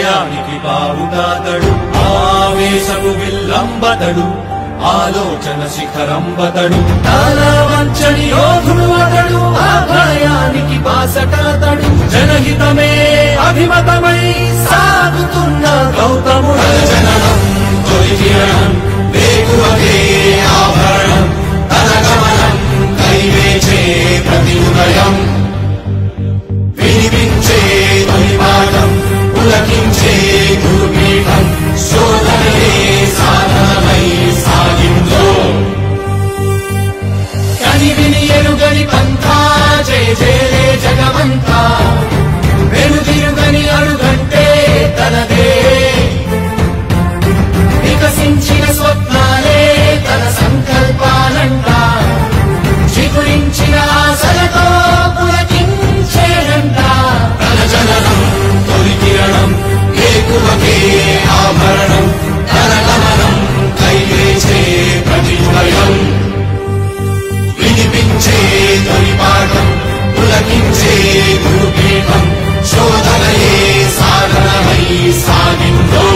ఆశయానికి బావుటాతడు ఆవేశము విల్లంబతడు ఆలోచన శిఖరంబతడు తల వంచని యోధుడు అతడు ఆభయానికి బాసటాతడు జనహితమే అభిమతమై సాగుతున్న గౌతముడు జననం తొలికిరణం వేగువగే ఆభరణం తన గమనం కైవేచే ప్రతి ఉదయం వినిపించే తొలిపాఠం పులకించే గురుపీఠం శోధనలే సాధనమై సాగిందో కని విని ఎరుగని పంథా జయ జయలే జగమంతా వెనుదిరుగని అడుగంటే తనదే వికసించిన స్వప్నాలే తన సంకల్పాలంట చిగురించిన ఆశలతో పులకించేనంట తన జననం తొలి కిరణం ఏకువకే ఆభరణం తన గమనం కైవేచే ప్రతి ఉదయం వినిపించే తొలి పాఠం పులకించే గురుపీఠం శోధనయే సాధనమై సాగిందో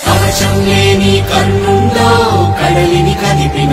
కవచం లేని కన్నుల్లో కడలిని కదిపిన